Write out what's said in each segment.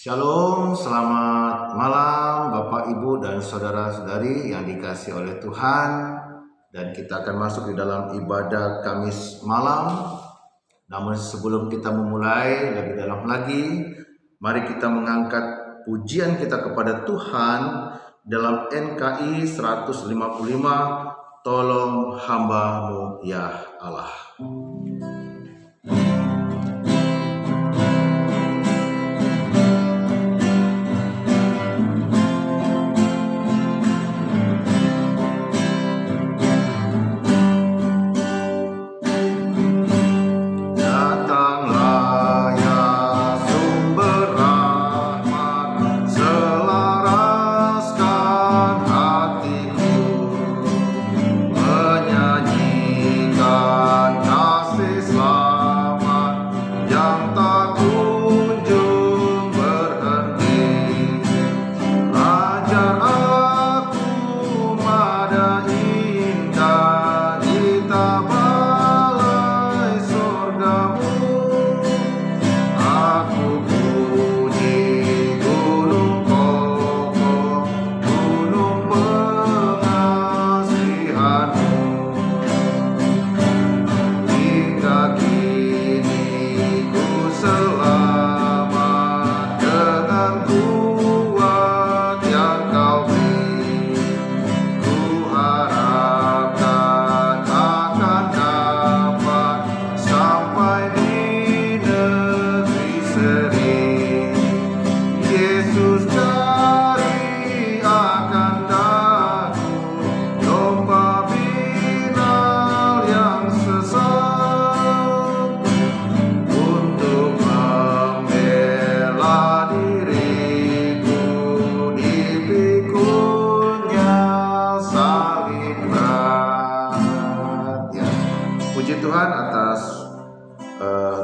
Shalom, selamat malam Bapak, Ibu, dan saudara-saudari yang dikasihi oleh Tuhan. Dan kita akan masuk di dalam ibadah Kamis malam. Namun sebelum kita memulai lebih dalam lagi, mari kita mengangkat pujian kita kepada Tuhan dalam NKI 155, Tolong Hamba-Mu ya Allah.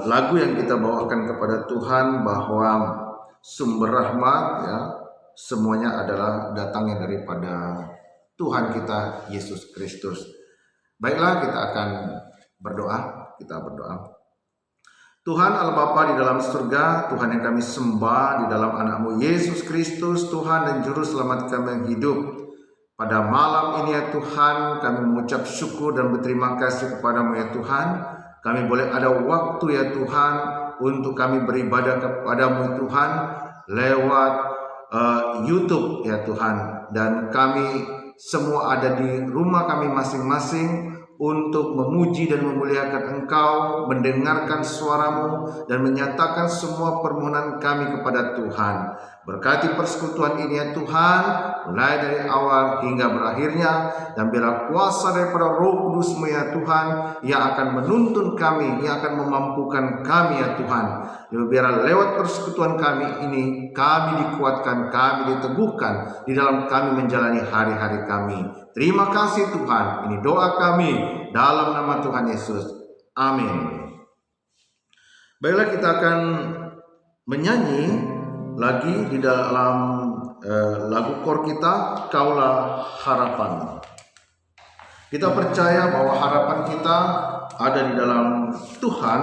Lagu yang kita bawakan kepada Tuhan bahwa sumber rahmat ya semuanya adalah datangnya daripada Tuhan kita Yesus Kristus. Baiklah, kita akan berdoa. Tuhan Allah Bapa di dalam surga, Tuhan yang kami sembah di dalam anak-Mu Yesus Kristus, Tuhan dan Juru Selamat kami yang hidup. Pada malam ini ya Tuhan, kami mengucap syukur dan berterima kasih kepada-Mu ya Tuhan. Kami boleh ada waktu ya Tuhan untuk kami beribadah kepada-Mu Tuhan lewat YouTube ya Tuhan. Dan kami semua ada di rumah kami masing-masing untuk memuji dan memuliakan Engkau, mendengarkan suara-Mu dan menyatakan semua permohonan kami kepada Tuhan. Berkati persekutuan ini ya Tuhan, mulai dari awal hingga berakhirnya, dan biarlah kuasa daripada Roh Kudus-Mu ya Tuhan yang akan menuntun kami, yang akan memampukan kami ya Tuhan. Biarlah lewat persekutuan kami ini, kami dikuatkan, kami diteguhkan di dalam kami menjalani hari-hari kami. Terima kasih Tuhan, ini doa kami dalam nama Tuhan Yesus. Amin. Baiklah, kita akan menyanyi lagi di dalam lagu kor kita, Kaulah Harapan. Kita percaya bahwa harapan kita ada di dalam Tuhan,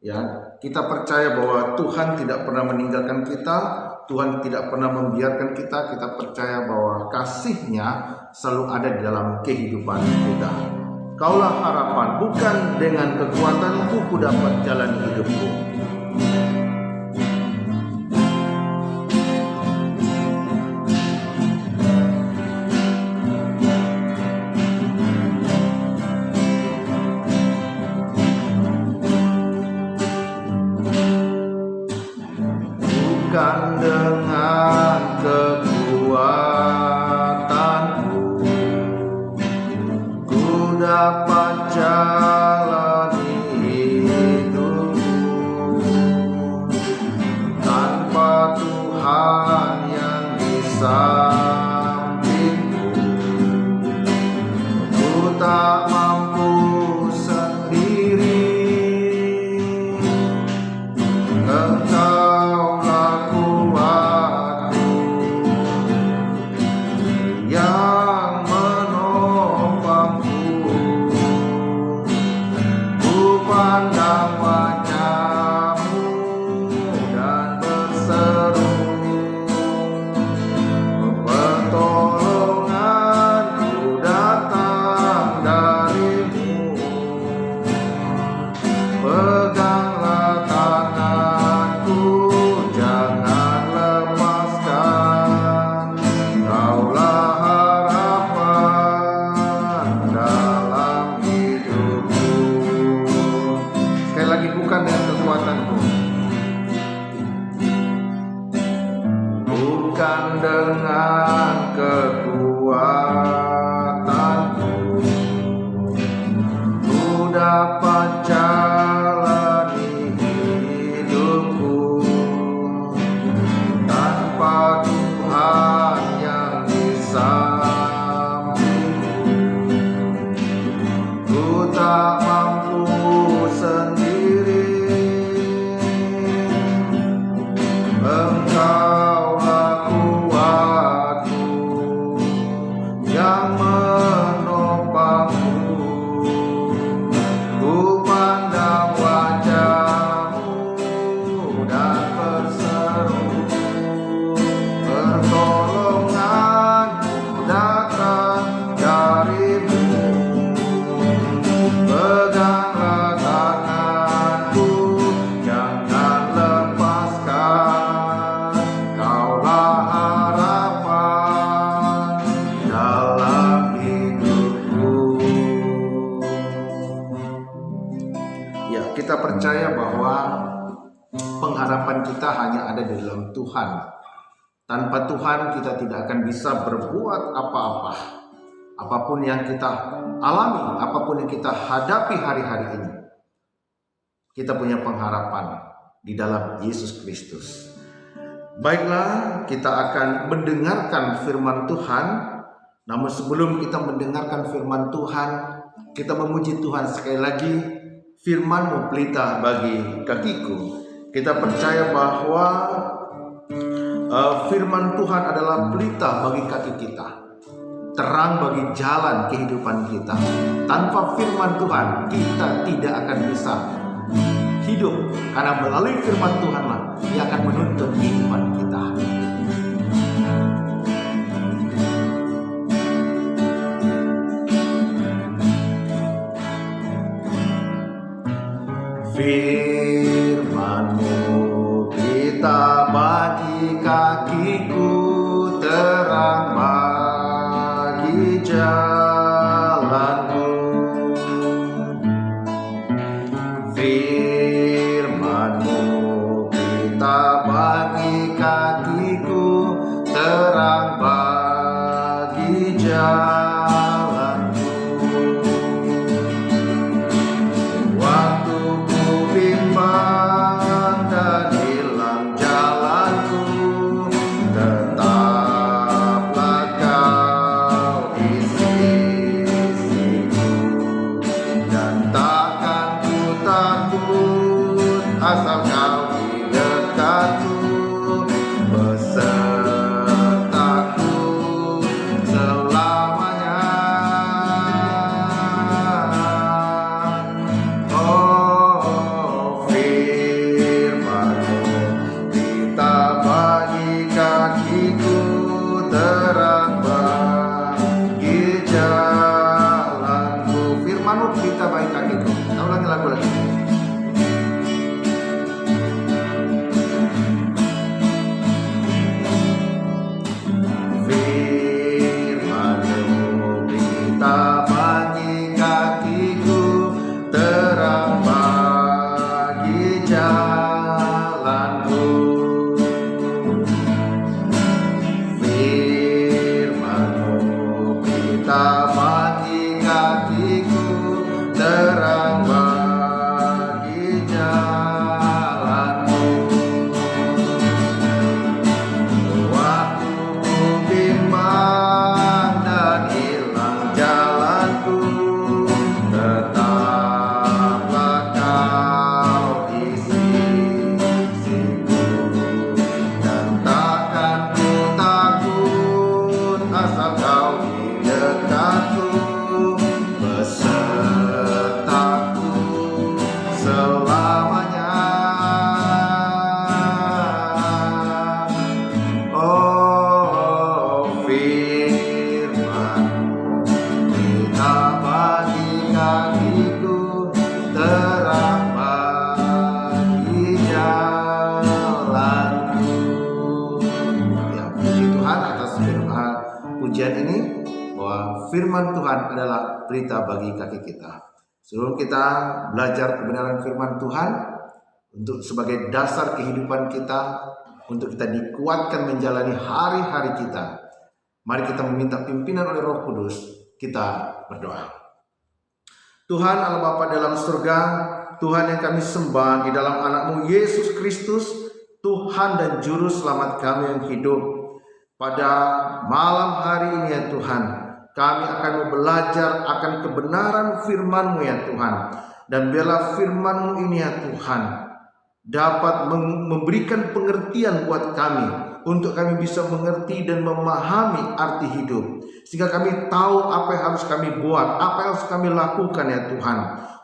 ya. Kita percaya bahwa Tuhan tidak pernah meninggalkan kita, Tuhan tidak pernah membiarkan kita. Kita percaya bahwa kasih-Nya selalu ada di dalam kehidupan kita. Kaulah harapan, bukan dengan kekuatanku ku dapat jalan hidupku. Bukan dengan kekuatanku ku dapat jalani hidupku, tanpa Tuhan yang di sampingku ku tak mampu sendiri. Engkaulah kuatku yang menopangku, ku pandang wajah-Mu dan berseru pengharapan kita hanya ada di dalam Tuhan. Tanpa Tuhan kita tidak akan bisa berbuat apa-apa. Apapun yang kita alami, apapun yang kita hadapi hari-hari ini, kita punya pengharapan di dalam Yesus Kristus. Baiklah, kita akan mendengarkan firman Tuhan. Namun sebelum kita mendengarkan firman Tuhan, kita memuji Tuhan sekali lagi. Firman-Mu pelita bagi kakiku. Kita percaya bahwa firman Tuhan adalah pelita bagi kaki kita, terang bagi jalan kehidupan kita. Tanpa firman Tuhan kita tidak akan bisa hidup, karena melalui firman Tuhanlah Dia akan menuntun kehidupan kita. Firman-Mu pelita bagi kakiku, terang bagi jalanku. Firman-Mu pelita bagi kakiku, terang bagi jalanku. Waktu ku bimbang dan hilang jalanku, tetaplah Kau di sisiku, dan takkan ku takut asal Kau di dekatku, besertaku selamanya. Oh, firman-Mu pelita bagi kakiku, terang bagi jalanku. Firman-Mu pelita bagi kakiku. Kita ulangi lagu lagi. Firman-Mu pelita bagi kakiku, terang bagi jalanku. Firman-Mu pelita bagi kakiku, terang bagi jalanku. Waktu ku bimbang dan hilang jalanku, tetaplah Kau di sisiku, dan takkan ku takut asal Kau di dekatku, besertaku selamanya. Oh, firman-Mu pelita bagi kakiku, terang bagi jalanku. Ya, puji Tuhan atas firman pujian ini, bahwa firman Tuhan adalah pelita bagi kaki kita. Sebelum kita belajar kebenaran firman Tuhan untuk sebagai dasar kehidupan kita, untuk kita dikuatkan menjalani hari-hari kita, mari kita meminta pimpinan oleh Roh Kudus. Kita berdoa. Tuhan Allah Bapa dalam surga, Tuhan yang kami sembah di dalam anak-Mu Yesus Kristus, Tuhan dan Juru Selamat kami yang hidup. Pada malam hari ini ya Tuhan, kami akan belajar akan kebenaran firman-Mu ya Tuhan. Dan biarlah firman-Mu ini ya Tuhan dapat memberikan pengertian buat kami, untuk kami bisa mengerti dan memahami arti hidup, sehingga kami tahu apa yang harus kami buat, apa yang harus kami lakukan ya Tuhan.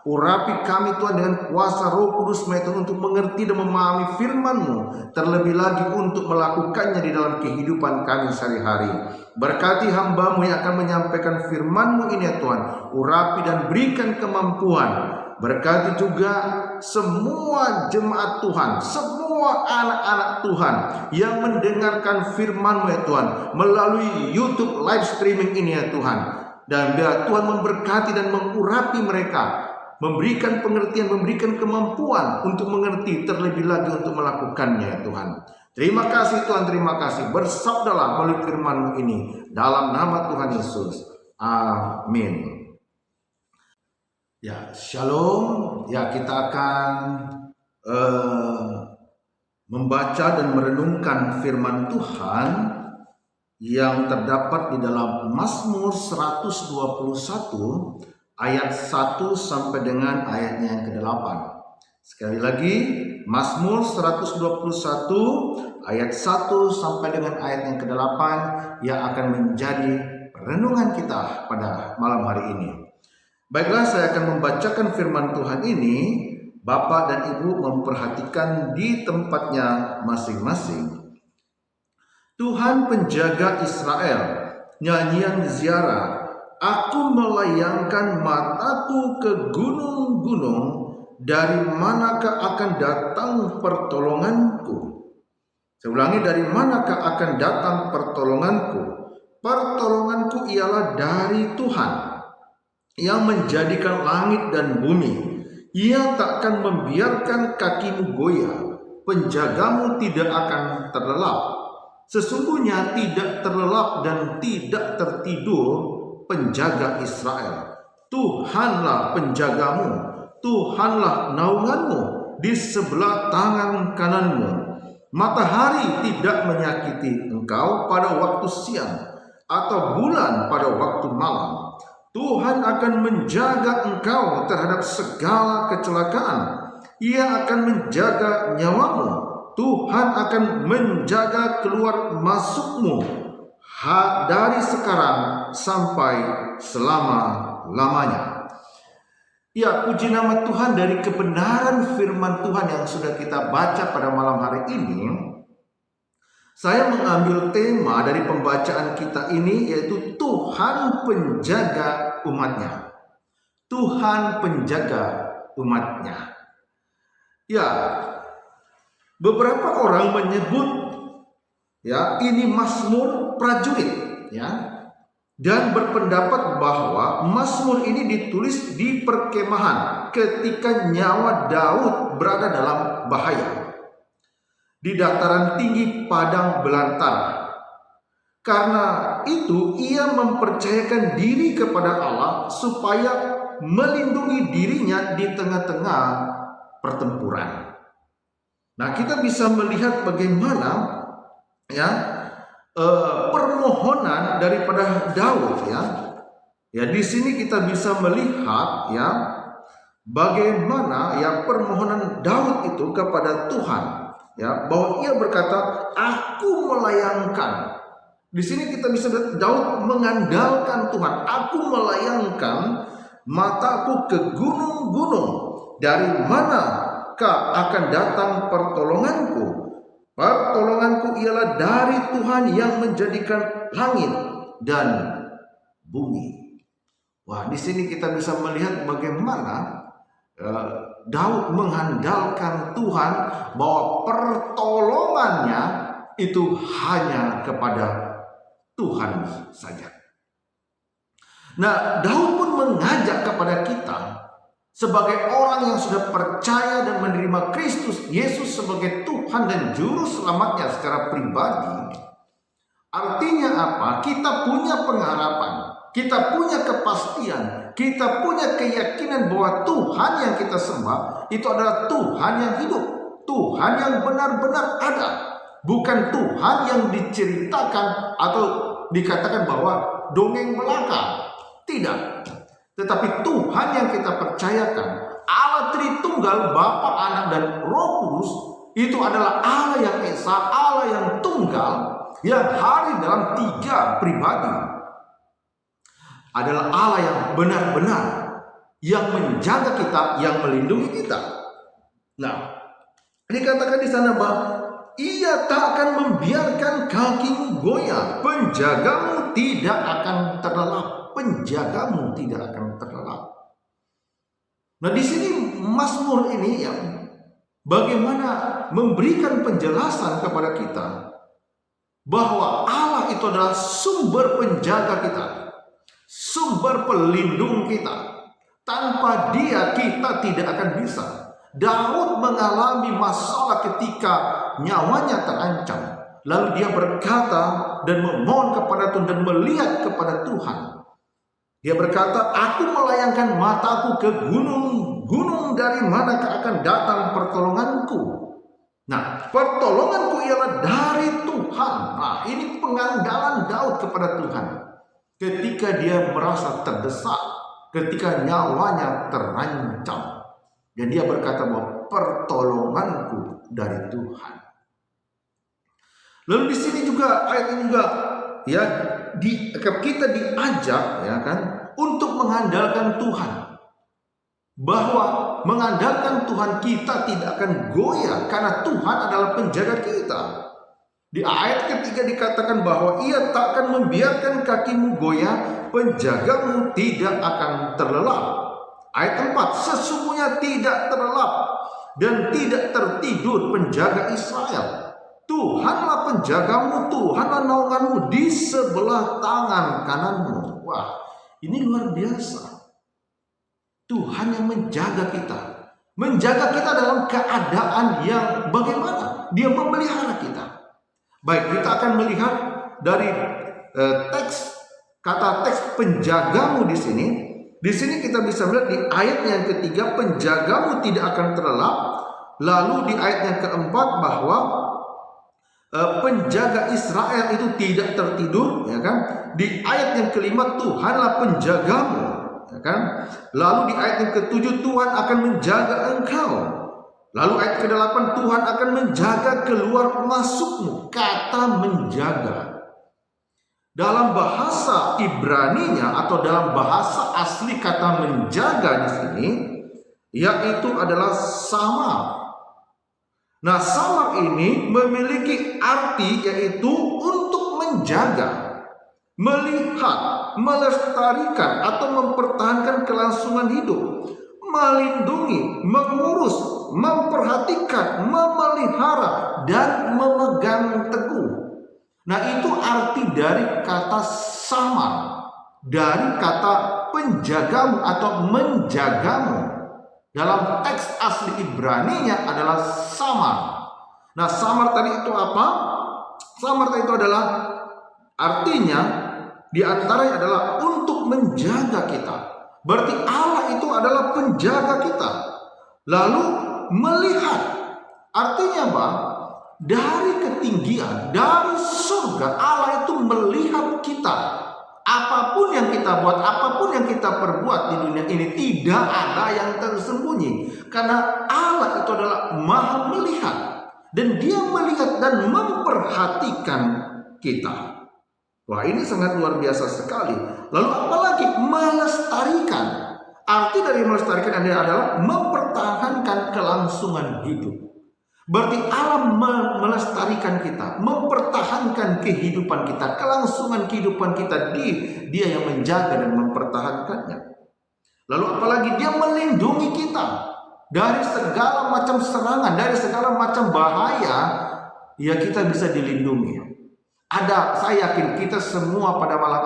Urapi kami Tuhan dengan kuasa Roh Kudus Tuhan, untuk mengerti dan memahami firman-Mu, terlebih lagi untuk melakukannya di dalam kehidupan kami sehari-hari. Berkati hamba-Mu yang akan menyampaikan firman-Mu ini ya Tuhan. Urapi dan berikan kemampuan. Berkati juga semua jemaat Tuhan, semua anak-anak Tuhan yang mendengarkan firman-Mu ya Tuhan, melalui YouTube live streaming ini ya Tuhan. Dan biar Tuhan memberkati dan mengurapi mereka, memberikan pengertian, memberikan kemampuan untuk mengerti terlebih lagi untuk melakukannya, Tuhan. Terima kasih Tuhan, terima kasih. Bersabdalah melalui firman-Mu ini dalam nama Tuhan Yesus. Amin. Ya, shalom. Ya, kita akan membaca dan merenungkan firman Tuhan yang terdapat di dalam Mazmur 121 ayat 1 sampai dengan ayatnya yang ke-8. Sekali lagi, Mazmur 121 ayat 1 sampai dengan ayat yang ke-8 yang akan menjadi renungan kita pada malam hari ini. Baiklah, saya akan membacakan firman Tuhan ini. Bapak dan Ibu memperhatikan di tempatnya masing-masing. Tuhan penjaga Israel, nyanyian ziarah. Aku melayangkan mataku ke gunung-gunung, dari manakah akan datang pertolonganku? Saya ulangi, dari manakah akan datang pertolonganku? Pertolonganku ialah dari Tuhan yang menjadikan langit dan bumi. Ia takkan membiarkan kakimu goyah, penjagamu tidak akan terlelap. Sesungguhnya tidak terlelap dan tidak tertidur penjaga Israel. Tuhanlah penjagamu, Tuhanlah naunganmu di sebelah tangan kananmu. Matahari tidak menyakiti engkau pada waktu siang, atau bulan pada waktu malam. Tuhan akan menjaga engkau terhadap segala kecelakaan. Ia akan menjaga nyawamu. Tuhan akan menjaga keluar masukmu dari sekarang sampai selama-lamanya. Ya, puji nama Tuhan dari kebenaran firman Tuhan yang sudah kita baca pada malam hari ini. Saya mengambil tema dari pembacaan kita ini, yaitu Tuhan penjaga umatnya. Tuhan penjaga umatnya. Ya, beberapa orang menyebut ya ini Mazmur prajurit, ya, dan berpendapat bahwa Mazmur ini ditulis di perkemahan ketika nyawa Daud berada dalam bahaya di dataran tinggi padang belantara. Karena itu ia mempercayakan diri kepada Allah supaya melindungi dirinya di tengah-tengah pertempuran. Nah, kita bisa melihat bagaimana ya permohonan daripada Daud, ya. Ya, di sini kita bisa melihat ya bagaimana ya permohonan Daud itu kepada Tuhan. Ya, bahwa ia berkata, aku melayangkan. Di sini kita bisa lihat Daud mengandalkan Tuhan. Aku melayangkan mataku ke gunung-gunung. Dari manakah akan datang pertolonganku? Pertolonganku ialah dari Tuhan yang menjadikan langit dan bumi. Wah, di sini kita bisa melihat bagaimana Daud mengandalkan Tuhan, bahwa pertolongannya itu hanya kepada Tuhan saja. Nah, Daud pun mengajak kepada kita sebagai orang yang sudah percaya dan menerima Kristus Yesus sebagai Tuhan dan Juru Selamatnya secara pribadi. Artinya apa? Kita punya pengharapan, kita punya kepastian, kita punya keyakinan bahwa Tuhan yang kita sembah itu adalah Tuhan yang hidup, Tuhan yang benar-benar ada, bukan Tuhan yang diceritakan atau dikatakan bahwa dongeng belaka. Tidak, tetapi Tuhan yang kita percayakan, Allah Tritunggal, Bapa, Anak, dan Roh Kudus, itu adalah Allah yang esa, Allah yang tunggal, yang hadir dalam 3 pribadi. Adalah Allah yang benar-benar, yang menjaga kita, yang melindungi kita. Nah, dikatakan di sana bahwa ia tak akan membiarkan kakimu goyah, penjagamu tidak akan terlelap. Penjagamu tidak akan terlelap. Nah, di sini Mazmur ini yang bagaimana memberikan penjelasan kepada kita bahwa Allah itu adalah sumber penjaga kita, sumber pelindung kita. Tanpa Dia kita tidak akan bisa. Daud mengalami masalah ketika nyawanya terancam. Lalu dia berkata dan memohon kepada Tuhan dan melihat kepada Tuhan. Dia berkata, aku melayangkan mataku ke gunung-gunung, dari manakah akan datang pertolonganku. Nah, pertolonganku ialah dari Tuhan. Nah, ini pengandalan Daud kepada Tuhan. Ketika dia merasa terdesak, ketika nyawanya terancam. Dan dia berkata bahwa pertolonganku dari Tuhan. Lalu di sini juga ayat ini juga ya kita diajak ya kan untuk mengandalkan Tuhan. Bahwa mengandalkan Tuhan kita tidak akan goyah karena Tuhan adalah penjaga kita. Di ayat ketiga dikatakan bahwa Ia tak akan membiarkan kakimu goyah, penjagamu tidak akan terlelap. Ayat 4, sesungguhnya tidak terlelap dan tidak tertidur penjaga Israel. Tuhanlah penjagamu, Tuhanlah naunganmu di sebelah tangan kananmu. Wah, ini luar biasa. Tuhan yang menjaga kita. Menjaga kita dalam keadaan yang bagaimana? Dia memelihara kita. Baik, kita akan melihat dari kata teks penjagamu di sini. Di sini kita bisa melihat di ayat yang ketiga, penjagamu tidak akan terlelap. Lalu di ayat yang keempat bahwa penjaga Israel itu tidak tertidur, ya kan? Di ayat yang kelima, Tuhanlah penjagamu, ya kan? Lalu di ayat yang ketujuh, Tuhan akan menjaga engkau. Lalu ayat ke-8, Tuhan akan menjaga keluar masukmu. Kata menjaga dalam bahasa Ibraninya atau dalam bahasa asli kata menjaga di sini yaitu adalah samar. Nah, samar ini memiliki arti yaitu untuk menjaga, melihat, melestarikan atau mempertahankan kelangsungan hidup, melindungi, mengurus, memperhatikan, memelihara dan memegang teguh. Nah, itu arti dari kata samar, dari kata penjagamu atau menjagamu. Dalam teks asli Ibraninya adalah samar. Nah, samar tadi itu apa? Samar tadi itu adalah artinya diantaranya adalah untuk menjaga kita. Berarti Allah itu adalah penjaga kita. Lalu melihat, artinya apa? Dari ketinggian, dari surga, Allah itu melihat kita. Apapun yang kita buat, apapun yang kita perbuat di dunia ini, tidak ada yang tersembunyi. Karena Allah itu adalah Maha melihat. Dan Dia melihat dan memperhatikan kita. Wah, ini sangat luar biasa sekali. Lalu apalagi melestarikan. Arti dari melestarikan adalah mempertahankan kelangsungan hidup. Berarti Allah melestarikan kita, mempertahankan kehidupan kita, kelangsungan kehidupan kita. Dia yang menjaga dan mempertahankannya. Lalu apalagi Dia melindungi kita dari segala macam serangan, dari segala macam bahaya. Ya, kita bisa dilindungi. Saya yakin kita semua pada malam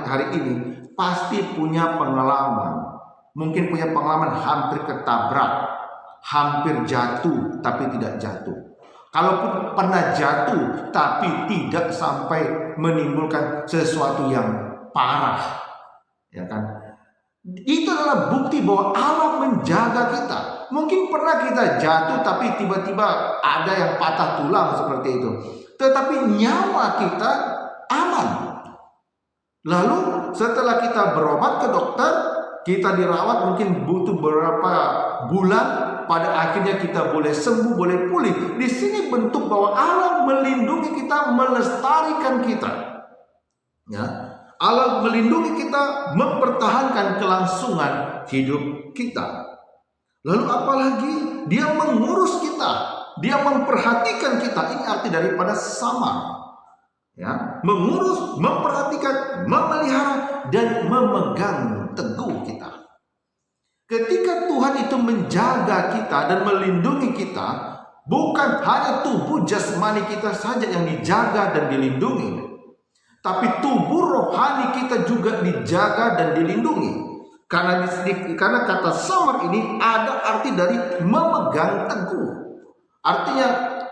hari ini pasti punya pengalaman. Mungkin punya pengalaman hampir ketabrak, hampir jatuh tapi tidak jatuh. Kalaupun pernah jatuh tapi tidak sampai menimbulkan sesuatu yang parah, ya kan? Itu adalah bukti bahwa Allah menjaga kita. Mungkin pernah kita jatuh tapi tiba-tiba ada yang patah tulang seperti itu, tetapi nyawa kita aman. Lalu setelah kita berobat ke dokter, kita dirawat mungkin butuh beberapa bulan, pada akhirnya kita boleh sembuh, boleh pulih. Di sini bentuk bahwa Allah melindungi kita, melestarikan kita. Ya, Allah melindungi kita, mempertahankan kelangsungan hidup kita. Lalu apalagi Dia mengurus kita, Dia memperhatikan kita. Ini arti daripada samar. Ya, mengurus, memperhatikan, memelihara dan memegang teguh kita. Ketika Tuhan itu menjaga kita dan melindungi kita, bukan hanya tubuh jasmani kita saja yang dijaga dan dilindungi, tapi tubuh rohani kita juga dijaga dan dilindungi. Karena kata samar ini ada arti dari memegang teguh. Artinya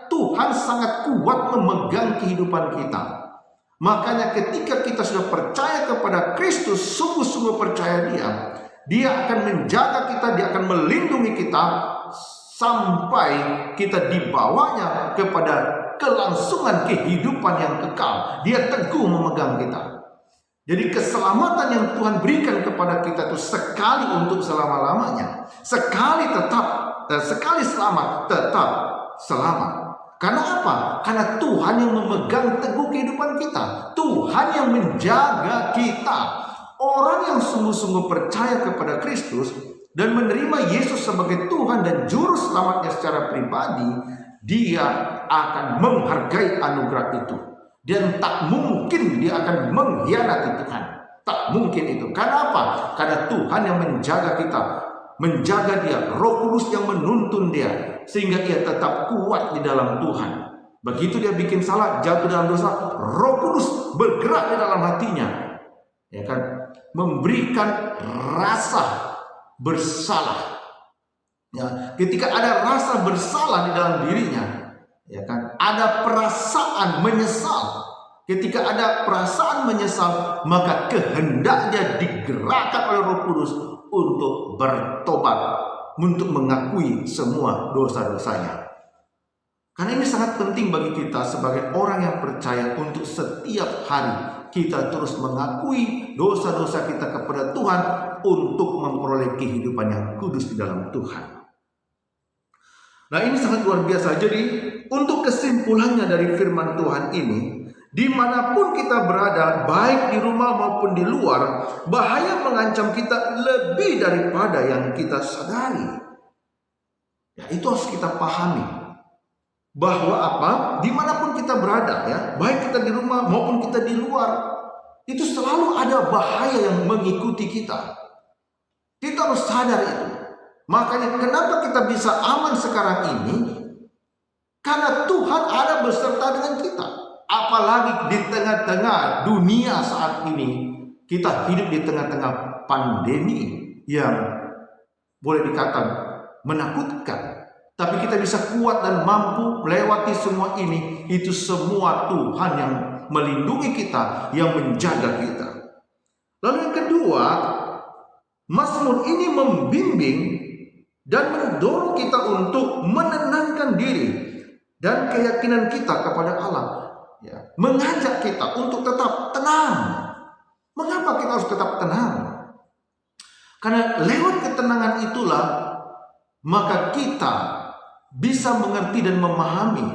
Tuhan sangat kuat memegang kehidupan kita. Makanya ketika kita sudah percaya kepada Kristus, sungguh-sungguh percaya Dia akan menjaga kita, Dia akan melindungi kita sampai kita dibawanya kepada kelangsungan kehidupan yang kekal. Dia teguh memegang kita. Jadi keselamatan yang Tuhan berikan kepada kita itu sekali untuk selama-lamanya. Sekali selamat, tetap selamat. Karena apa? Karena Tuhan yang memegang teguh kehidupan kita. Tuhan yang menjaga kita. Orang yang sungguh-sungguh percaya kepada Kristus dan menerima Yesus sebagai Tuhan dan Juru Selamatnya secara pribadi, dia akan menghargai anugerah itu. Dan tak mungkin dia akan mengkhianati Tuhan. Tak mungkin itu. Karena apa? Karena Tuhan yang menjaga kita, menjaga dia, Roh Kudus yang menuntun dia, sehingga ia tetap kuat di dalam Tuhan. Begitu dia bikin salah, jatuh dalam dosa, Roh Kudus bergerak di dalam hatinya, ya kan, memberikan rasa bersalah. Ya, ketika ada rasa bersalah di dalam dirinya, ya kan, ada perasaan menyesal. Ketika ada perasaan menyesal, maka kehendaknya digerakkan oleh Roh Kudus untuk bertobat, untuk mengakui semua dosa-dosanya. Karena ini sangat penting bagi kita sebagai orang yang percaya untuk setiap hari kita terus mengakui dosa-dosa kita kepada Tuhan untuk memperoleh kehidupan yang kudus di dalam Tuhan. Nah, ini sangat luar biasa. Jadi untuk kesimpulannya dari firman Tuhan ini, dimanapun kita berada, baik di rumah maupun di luar, bahaya mengancam kita lebih daripada yang kita sadari. Ya, itu harus kita pahami. Bahwa apa? Dimanapun kita berada, ya, baik kita di rumah maupun kita di luar, itu selalu ada bahaya yang mengikuti kita. Kita harus sadar itu. Makanya kenapa kita bisa aman sekarang ini? Karena Tuhan ada beserta dengan kita. Apalagi di tengah-tengah dunia saat ini, kita hidup di tengah-tengah pandemi yang boleh dikatakan menakutkan. Tapi kita bisa kuat dan mampu melewati semua ini. Itu semua Tuhan yang melindungi kita, yang menjaga kita. Lalu yang kedua, Mazmur ini membimbing dan mendorong kita untuk menenangkan diri dan keyakinan kita kepada Allah. Ya, mengajak kita untuk tetap tenang. Mengapa kita harus tetap tenang? Karena lewat ketenangan itulah maka kita bisa mengerti dan memahami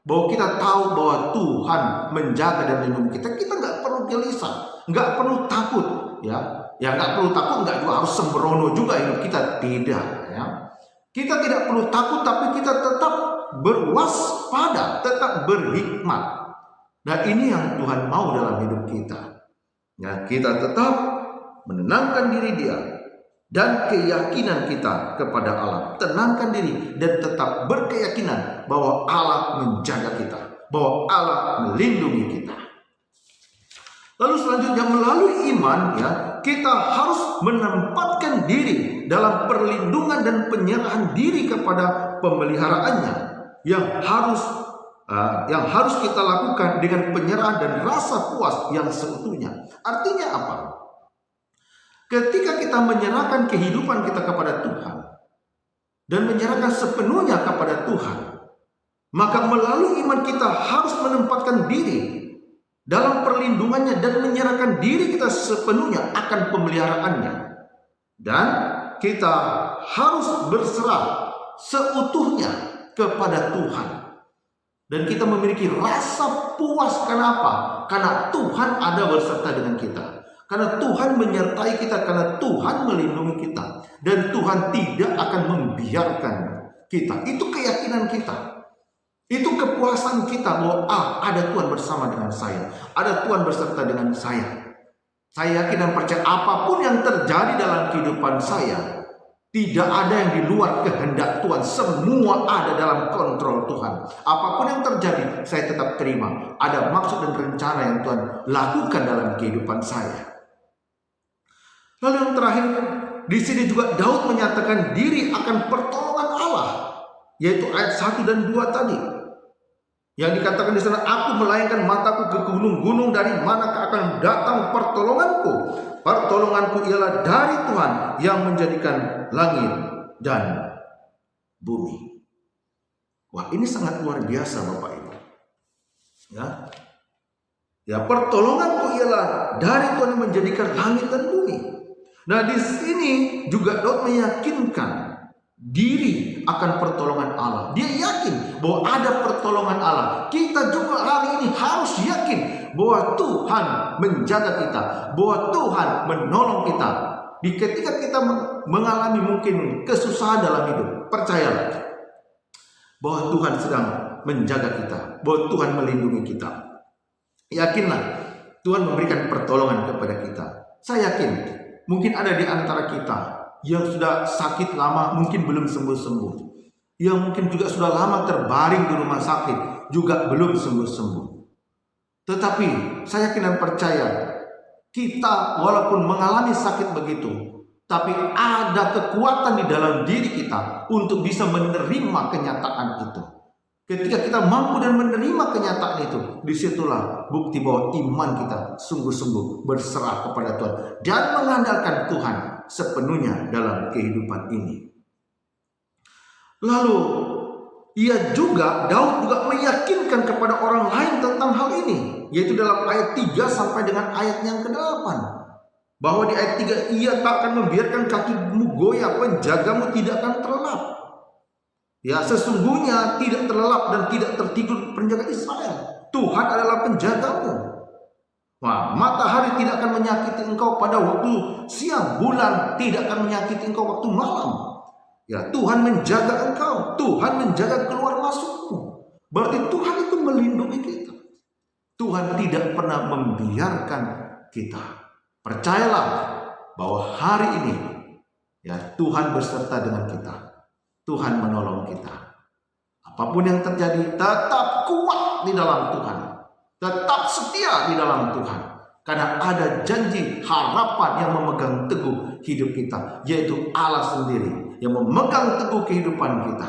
bahwa kita tahu bahwa Tuhan menjaga dan melindungi kita. Kita nggak perlu gelisah, nggak perlu takut, ya nggak perlu takut, nggak juga harus sembrono juga hidup kita, tidak, ya. Kita tidak perlu takut, tapi kita tetap berwaspada, tetap berhikmat. Dan ini yang Tuhan mau dalam hidup kita. Ya, kita tetap menenangkan diri Dia dan keyakinan kita kepada Allah. Tenangkan diri dan tetap berkeyakinan bahwa Allah menjaga kita, bahwa Allah melindungi kita. Lalu selanjutnya melalui iman, ya, kita harus menempatkan diri dalam perlindungan dan penyerahan diri kepada pemeliharaannya yang harus kita lakukan dengan penyerahan dan rasa puas yang seutuhnya. Artinya apa? Ketika kita menyerahkan kehidupan kita kepada Tuhan dan menyerahkan sepenuhnya kepada Tuhan, maka melalui iman kita harus menempatkan diri dalam perlindungannya dan menyerahkan diri kita sepenuhnya akan pemeliharaannya. Dan kita harus berserah seutuhnya kepada Tuhan. Dan kita memiliki rasa puas. Kenapa? Karena Tuhan ada beserta dengan kita. Karena Tuhan menyertai kita, karena Tuhan melindungi kita. Dan Tuhan tidak akan membiarkan kita. Itu keyakinan kita. Itu kepuasan kita bahwa ada Tuhan bersama dengan saya. Ada Tuhan beserta dengan saya. Saya yakin dan percaya apapun yang terjadi dalam kehidupan saya, tidak ada yang di luar kehendak Tuhan. Semua ada dalam kontrol Tuhan. Apapun yang terjadi, saya tetap terima. Ada maksud dan rencana yang Tuhan lakukan dalam kehidupan saya. Lalu yang terakhir, di sini juga Daud menyatakan diri akan pertolongan Allah, yaitu ayat 1 dan 2 tadi. Yang dikatakan di sana, aku melayangkan mataku ke gunung-gunung, dari manakah akan datang pertolonganku? Pertolonganku ialah dari Tuhan yang menjadikan langit dan bumi. Wah, ini sangat luar biasa Bapak Ibu. Ya, pertolonganku ialah dari Tuhan yang menjadikan langit dan bumi. Nah, di sini juga Daud meyakinkan diri akan pertolongan Allah. Dia yakin bahwa ada pertolongan Allah. Kita juga hari ini harus yakin bahwa Tuhan menjaga kita, bahwa Tuhan menolong kita. Di ketika kita mengalami mungkin kesusahan dalam hidup, percayalah bahwa Tuhan sedang menjaga kita, bahwa Tuhan melindungi kita. Yakinlah Tuhan memberikan pertolongan kepada kita. Saya yakin mungkin ada di antara kita yang sudah sakit lama, mungkin belum sembuh-sembuh. Yang mungkin juga sudah lama terbaring di rumah sakit, juga belum sembuh-sembuh. Tetapi saya yakin dan percaya, kita walaupun mengalami sakit begitu, tapi ada kekuatan di dalam diri kita untuk bisa menerima kenyataan itu. Ketika kita mampu dan menerima kenyataan itu, disitulah bukti bahwa iman kita sungguh-sungguh berserah kepada Tuhan dan mengandalkan Tuhan sepenuhnya dalam kehidupan ini. Lalu Daud juga meyakinkan kepada orang lain tentang hal ini, yaitu dalam ayat 3 sampai dengan ayat yang ke-8. Bahwa di ayat 3, ia tak akan membiarkan kakimu goyah, penjagamu tidak akan terlelap. Ya, sesungguhnya tidak terlelap dan tidak tertidur penjaga Israel. Tuhan adalah penjagamu. Wah, matahari tidak akan menyakiti engkau pada waktu siang, bulan tidak akan menyakiti engkau waktu malam. Ya, Tuhan menjaga engkau, Tuhan menjaga keluar masukmu. Berarti Tuhan itu melindungi kita. Tuhan tidak pernah membiarkan kita. Percayalah bahwa hari ini ya Tuhan beserta dengan kita. Tuhan menolong kita. Apapun yang terjadi, tetap kuat di dalam Tuhan. Tetap setia di dalam Tuhan. Karena ada janji harapan yang memegang teguh hidup kita, yaitu Allah sendiri yang memegang teguh kehidupan kita.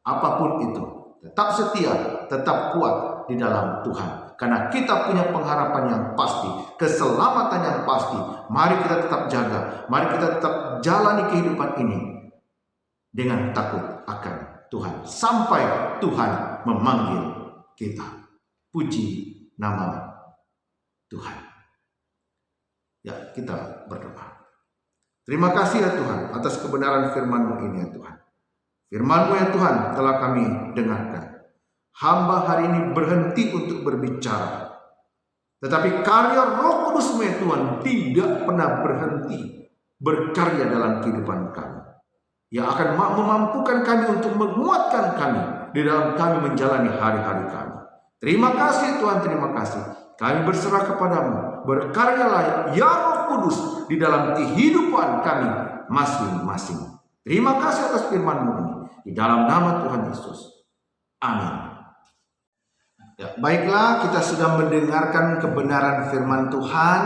Apapun itu, tetap setia, tetap kuat di dalam Tuhan. Karena kita punya pengharapan yang pasti, keselamatan yang pasti. Mari kita tetap jaga, mari kita tetap jalani kehidupan ini dengan takut akan Tuhan sampai Tuhan memanggil kita. Puji nama Tuhan. Ya, kita berdoa. Terima kasih ya Tuhan atas kebenaran firman-Mu ini ya Tuhan. Firman-Mu ya Tuhan telah kami dengarkan. Hamba hari ini berhenti untuk berbicara, tetapi karya Roh Kudus-Mu ya Tuhan tidak pernah berhenti berkarya dalam kehidupan kami, yang akan memampukan kami untuk menguatkan kami di dalam kami menjalani hari-hari kami. Terima kasih Tuhan, terima kasih. Kami berserah kepadamu. Berkaryalah ya Roh Kudus di dalam kehidupan kami masing-masing. Terima kasih atas firman-Mu ini. Di dalam nama Tuhan Yesus. Amin. Ya, baiklah, kita sudah mendengarkan kebenaran firman Tuhan.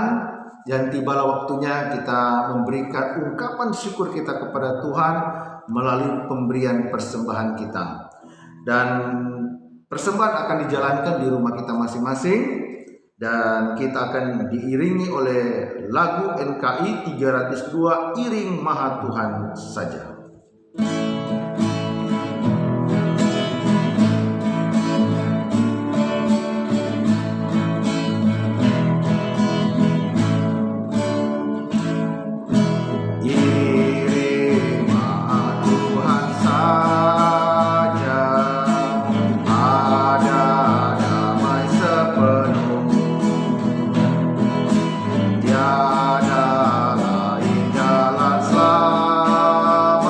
Dan tibalah waktunya kita memberikan ungkapan syukur kita kepada Tuhan melalui pemberian persembahan kita. Dan persembahan akan dijalankan di rumah kita masing-masing. Dan kita akan diiringi oleh lagu NKI 302 Iring Maha Tuhan Saja. Tiada lain jalan selamat.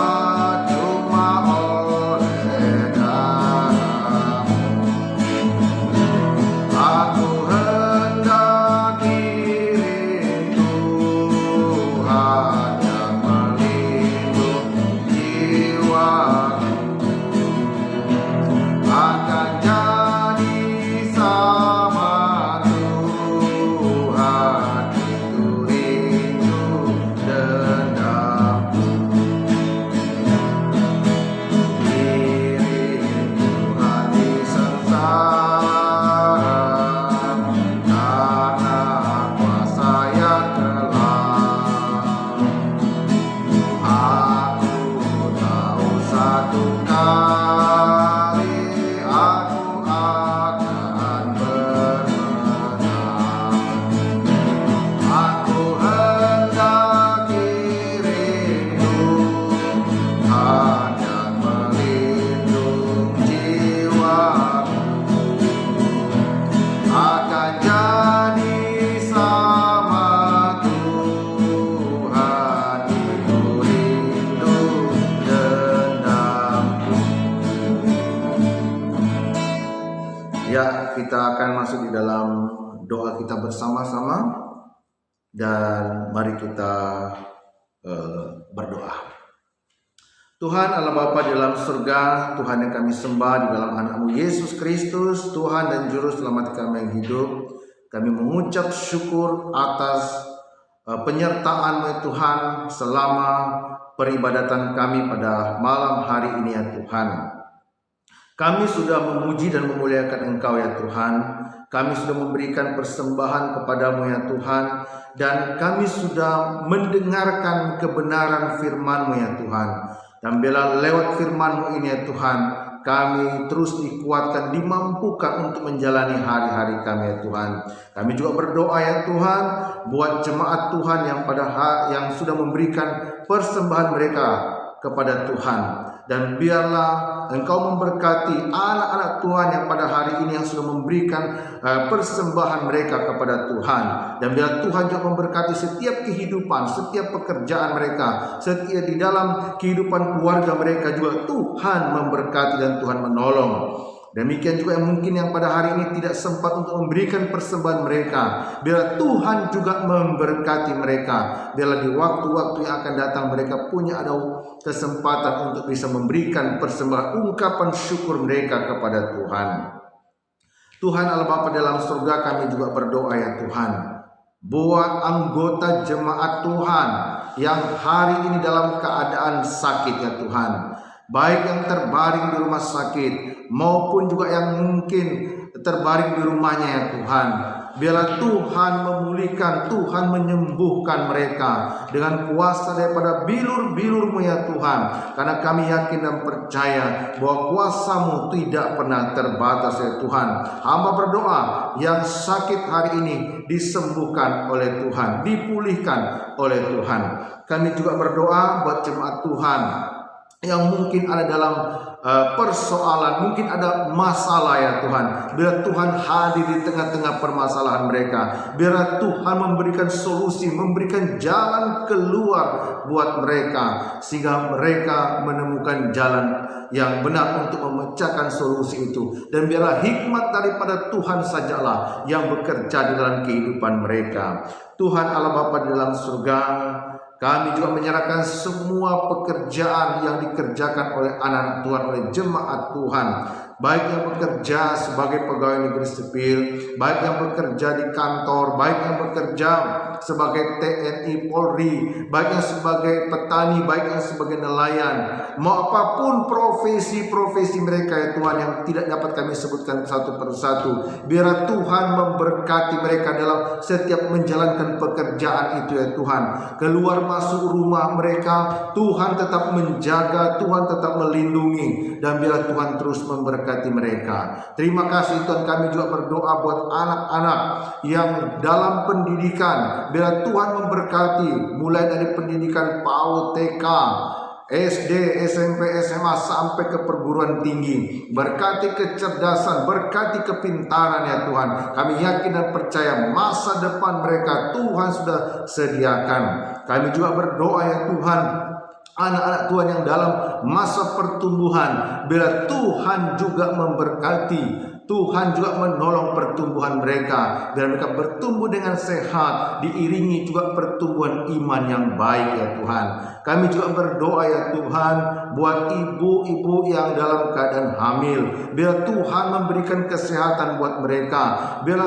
Ya, kita akan masuk di dalam doa kita bersama-sama, dan mari kita berdoa. Tuhan Allah Bapa di dalam surga, Tuhan yang kami sembah di dalam anak-Mu Yesus Kristus, Tuhan dan Juru Selamat kami yang hidup, kami mengucap syukur atas penyertaan-Mu Tuhan selama peribadatan kami pada malam hari ini ya Tuhan. Kami sudah memuji dan memuliakan Engkau ya Tuhan. Kami sudah memberikan persembahan kepadamu ya Tuhan. Dan kami sudah mendengarkan kebenaran firman-Mu ya Tuhan. Dan bila lewat firman-Mu ini ya Tuhan, kami terus dikuatkan, dimampukan untuk menjalani hari-hari kami ya Tuhan. Kami juga berdoa ya Tuhan, buat jemaat Tuhan yang sudah memberikan persembahan mereka kepada Tuhan. Dan biarlah Engkau memberkati anak-anak Tuhan yang pada hari ini yang sudah memberikan persembahan mereka kepada Tuhan. Dan biar Tuhan juga memberkati setiap kehidupan, setiap pekerjaan mereka, setiap di dalam kehidupan keluarga mereka juga Tuhan memberkati dan Tuhan menolong. Demikian juga yang mungkin yang pada hari ini tidak sempat untuk memberikan persembahan mereka, biarlah Tuhan juga memberkati mereka. Biarlah di waktu-waktu yang akan datang mereka punya ada kesempatan untuk bisa memberikan persembahan ungkapan syukur mereka kepada Tuhan. Tuhan Allah Bapa dalam surga, kami juga berdoa ya Tuhan, buat anggota jemaat Tuhan yang hari ini dalam keadaan sakit ya Tuhan, baik yang terbaring di rumah sakit maupun juga yang mungkin terbaring di rumahnya ya Tuhan. Biarlah Tuhan memulihkan, Tuhan menyembuhkan mereka dengan kuasa daripada bilur-bilur-Mu ya Tuhan. Karena kami yakin dan percaya bahwa kuasa-Mu tidak pernah terbatas ya Tuhan. Hamba berdoa yang sakit hari ini disembuhkan oleh Tuhan, dipulihkan oleh Tuhan. Kami juga berdoa buat jemaat Tuhan yang mungkin ada dalam persoalan, mungkin ada masalah ya Tuhan. Biar Tuhan hadir di tengah-tengah permasalahan mereka. Biar Tuhan memberikan solusi, memberikan jalan keluar buat mereka, sehingga mereka menemukan jalan yang benar untuk memecahkan solusi itu. Dan biarlah hikmat daripada Tuhan sajalah yang bekerja di dalam kehidupan mereka. Tuhan Allah Bapa di dalam surga, kami juga menyerahkan semua pekerjaan yang dikerjakan oleh anak-anak Tuhan, oleh jemaat Tuhan, baik yang bekerja sebagai pegawai negeri sipil, baik yang bekerja di kantor, baik yang bekerja sebagai TNI Polri, baik yang sebagai petani, baik yang sebagai nelayan, mau apapun profesi-profesi mereka ya Tuhan yang tidak dapat kami sebutkan satu persatu. Biar Tuhan memberkati mereka dalam setiap menjalankan pekerjaan itu ya Tuhan. Keluar masuk rumah mereka, Tuhan tetap menjaga, Tuhan tetap melindungi, dan biar Tuhan terus memberkati mereka. Terima kasih Tuhan. Kami juga berdoa buat anak-anak yang dalam pendidikan. Biar Tuhan memberkati mulai dari pendidikan PAUD, TK, SD, SMP, SMA sampai ke perguruan tinggi. Berkati kecerdasan, berkati kepintaran ya Tuhan. Kami yakin dan percaya masa depan mereka Tuhan sudah sediakan. Kami juga berdoa ya Tuhan, anak-anak Tuhan yang dalam masa pertumbuhan, bila Tuhan juga memberkati, Tuhan juga menolong pertumbuhan mereka, biar mereka bertumbuh dengan sehat, diiringi juga pertumbuhan iman yang baik ya Tuhan. Kami juga berdoa ya Tuhan buat ibu-ibu yang dalam keadaan hamil, biar Tuhan memberikan kesehatan buat mereka, biar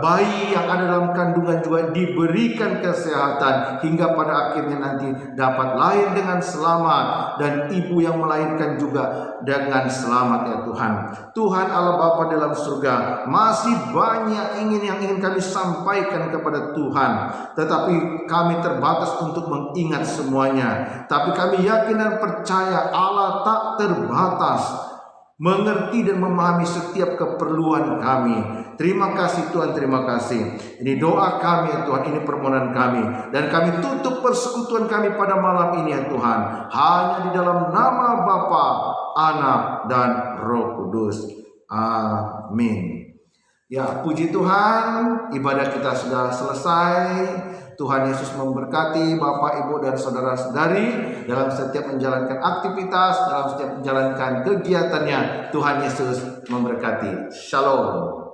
bayi yang ada dalam kandungan juga diberikan kesehatan hingga pada akhirnya nanti dapat lahir dengan selamat, dan ibu yang melahirkan juga dengan selamat ya Tuhan. Tuhan Allah Bapa dalam surga, masih banyak yang ingin kami sampaikan kepada Tuhan, tetapi kami terbatas untuk mengingat semuanya. Tapi kami yakin dan percaya Allah tak terbatas, mengerti dan memahami setiap keperluan kami. Terima kasih Tuhan, terima kasih. Ini doa kami ya Tuhan, ini permohonan kami, dan kami tutup persekutuan kami pada malam ini ya Tuhan, hanya di dalam nama Bapa, Anak, dan Roh Kudus. Amin. Ya, puji Tuhan, ibadah kita sudah selesai. Tuhan Yesus memberkati Bapak, Ibu, dan saudara-saudari dalam setiap menjalankan aktivitas, dalam setiap menjalankan kegiatannya. Tuhan Yesus memberkati. Shalom.